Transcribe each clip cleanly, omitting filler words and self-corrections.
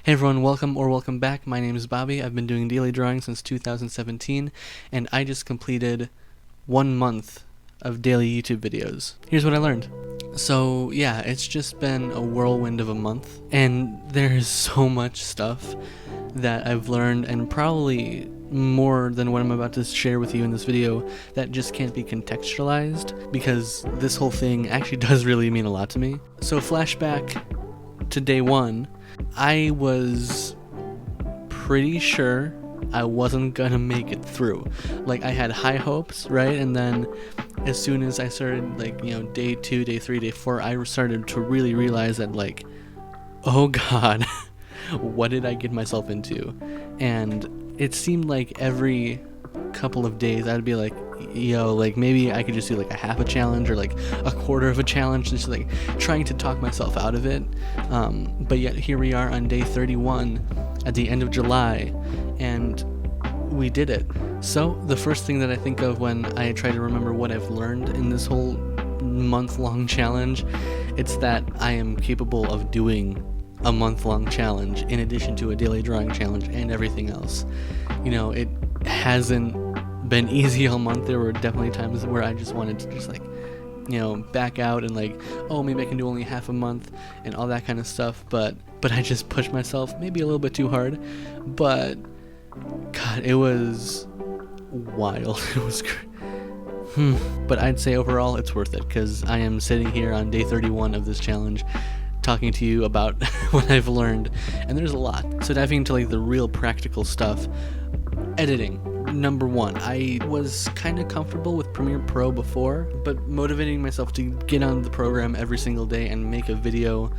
Hey everyone, welcome back. My name is Bobby. I've been doing daily drawing since 2017, and I just completed 1 month of daily YouTube videos. Here's what I learned. So yeah, it's just been a whirlwind of a month, and there's so much stuff that I've learned, and probably more than what I'm about to share with you in this video, that just can't be contextualized, because this whole thing actually does really mean a lot to me. So flashback to day one, I was pretty sure I wasn't gonna make it through. Like, I had high hopes, right? And then as soon as I started, day 2, day 3, day 4, I started to really realize that, oh god, what did I get myself into? And it seemed like every couple of days I'd be like, maybe I could just do a half a challenge or a quarter of a challenge, just trying to talk myself out of it. But yet here we are on day 31 at the end of July, and we did it. So the first thing that I think of when I try to remember what I've learned in this whole month-long challenge, it's that I am capable of doing a month-long challenge in addition to a daily drawing challenge and everything else. It hasn't been easy all month. There were definitely times where I just wanted to back out and maybe I can do only half a month and all that kind of stuff, but I just pushed myself maybe a little bit too hard. But god, it was wild. It was but I'd say overall it's worth it, because I am sitting here on day 31 of this challenge talking to you about what I've learned, and there's a lot. So diving into the real practical stuff, editing. Number one, I was kind of comfortable with Premiere Pro before, but motivating myself to get on the program every single day and make a video,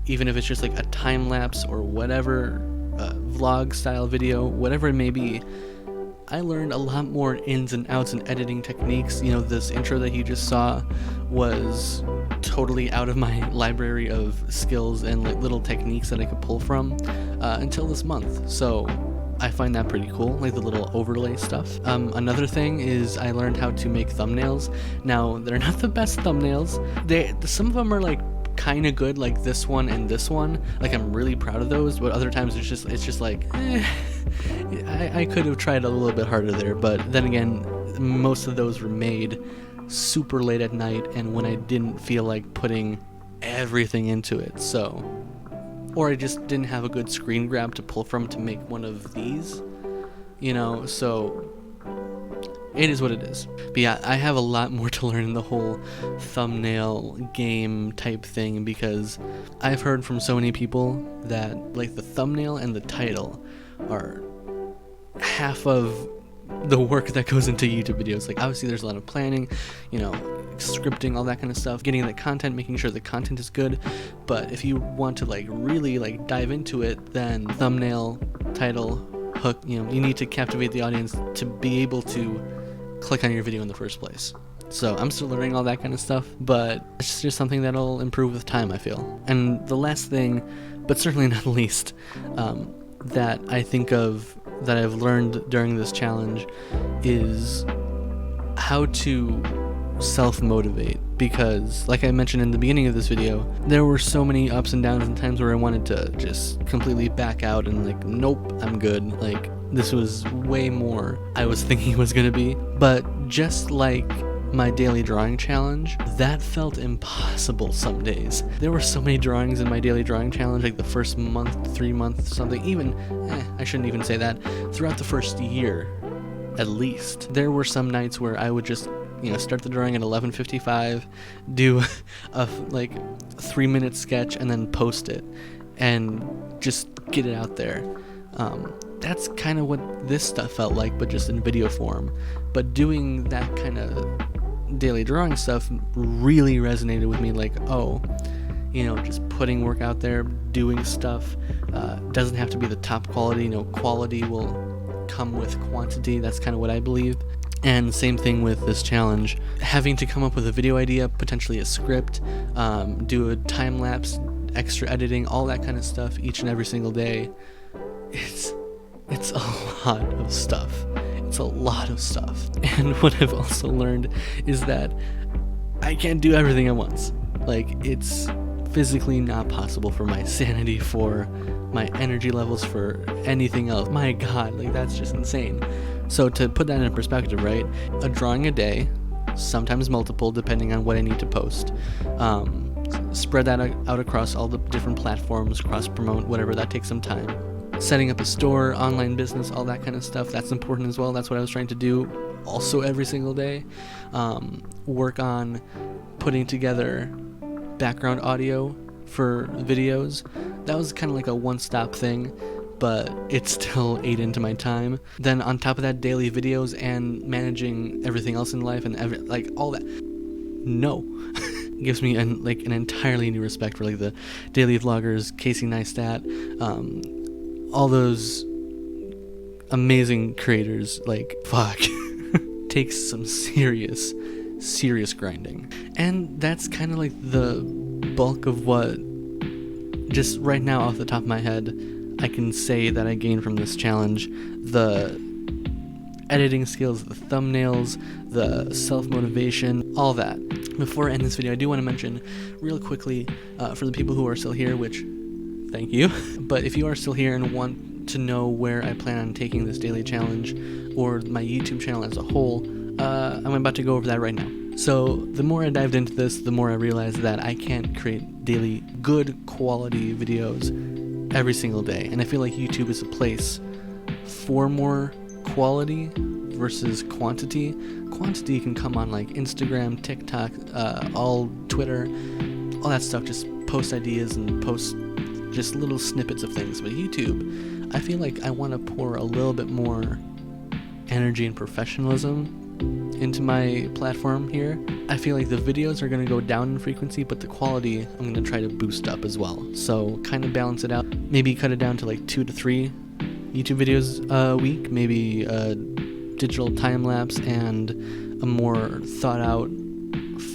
even if it's just a time lapse or whatever, vlog style video, whatever it may be, I learned a lot more ins and outs and editing techniques. This intro that you just saw was totally out of my library of skills and little techniques that I could pull from until this month. So I find that pretty cool, the little overlay stuff. Another thing is I learned how to make thumbnails. Now, they're not the best thumbnails. Some of them are kind of good, like this one and this one. I'm really proud of those, but other times it's just I could have tried a little bit harder there. But then again, most of those were made super late at night and when I didn't feel like putting everything into it. Or I just didn't have a good screen grab to pull from to make one of these, so it is what it is. But yeah, I have a lot more to learn in the whole thumbnail game type thing, because I've heard from so many people that the thumbnail and the title are half of the work that goes into YouTube videos. Obviously there's a lot of planning, scripting, all that kind of stuff, getting the content, making sure the content is good. But if you want to really dive into it, then thumbnail, title, hook, you need to captivate the audience to be able to click on your video in the first place. So I'm still learning all that kind of stuff, but it's just something that'll improve with time, I feel. And the last thing, but certainly not least, that I think of that I've learned during this challenge is how to self-motivate, because like I mentioned in the beginning of this video, there were so many ups and downs and times where I wanted to just completely back out and nope, I'm good. This was way more I was thinking it was gonna be. But just like my daily drawing challenge, that felt impossible some days. There were so many drawings in my daily drawing challenge, the first month, 3 months, something, even, I shouldn't even say that, throughout the first year, at least. There were some nights where I would just, start the drawing at 11:55, do a 3-minute sketch, and then post it, and just get it out there. That's kind of what this stuff felt like, but just in video form. But doing that kind of daily drawing stuff really resonated with me, just putting work out there, doing stuff, doesn't have to be the top quality. Quality will come with quantity. That's kind of what I believe. And same thing with this challenge, having to come up with a video idea, potentially a script, do a time lapse, extra editing, all that kind of stuff each and every single day. It's a lot of stuff. It's a lot of stuff. And what I've also learned is that I can't do everything at once. It's physically not possible for my sanity, for my energy levels, for anything else. My God, like that's just insane. So to put that in perspective, right? A drawing a day, sometimes multiple depending on what I need to post. Spread that out across all the different platforms, cross-promote, whatever, that takes some time. Setting up a store, online business, all that kind of stuff, that's important as well. That's what I was trying to do also every single day. Work on putting together background audio for videos. That was kind of like a one-stop thing, but it still ate into my time. Then on top of that, daily videos and managing everything else in life and like all that. No. Gives me an entirely new respect for like the daily vloggers, Casey Neistat, all those amazing creators. Like, fuck. Takes some serious grinding. And that's kind of like the bulk of what, just right now off the top of my head, I can say that I gained from this challenge. The editing skills, the thumbnails, the self-motivation, all that. Before I end this video, I do want to mention real quickly, for the people who are still here, which, thank you, but if you are still here and want to know where I plan on taking this daily challenge, or my YouTube channel as a whole, I'm about to go over that right now. So, the more I dived into this, the more I realized that I can't create daily, good quality videos every single day, and I feel like YouTube is a place for more quality versus quantity. Quantity can come on like Instagram, TikTok, all Twitter, all that stuff. Just post ideas and post just little snippets of things. But YouTube, I feel like I want to pour a little bit more energy and professionalism into my platform here. I feel like the videos are going to go down in frequency, but the quality I'm going to try to boost up as well. So kind of balance it out. Maybe cut it down to like 2 to 3 YouTube videos a week, maybe digital time-lapse and a more thought-out,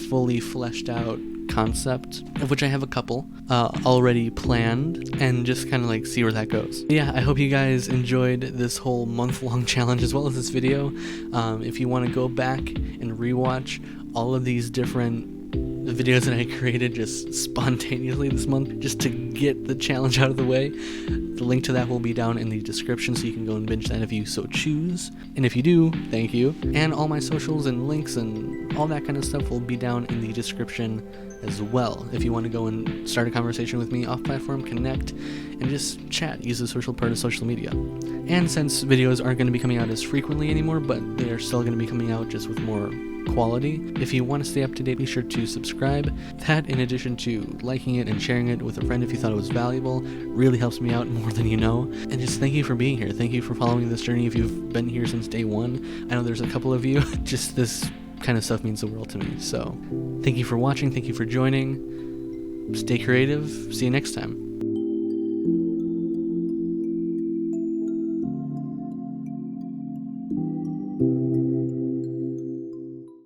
fully fleshed-out concept, of which I have a couple already planned, and just kind of like see where that goes. Yeah, I hope you guys enjoyed this whole month-long challenge as well as this video. If you want to go back and rewatch all of these different videos that I created just spontaneously this month, just to get the challenge out of the way, the link to that will be down in the description, so you can go and binge that if you so choose. And if you do, thank you. And all my socials and links and all that kind of stuff will be down in the description as well. If you want to go and start a conversation with me off platform, connect, and just chat, use the social part of social media. And since videos aren't going to be coming out as frequently anymore, but they are still going to be coming out just with more quality, if you want to stay up to date, be sure to subscribe. That, in addition to liking it and sharing it with a friend if you thought it was valuable, really helps me out more than you know. And just thank you for being here. Thank you for following this journey if you've been here since day one. I know there's a couple of you. Just this kind of stuff means the world to me. So thank you for watching. Thank you for joining. Stay creative. See you next time.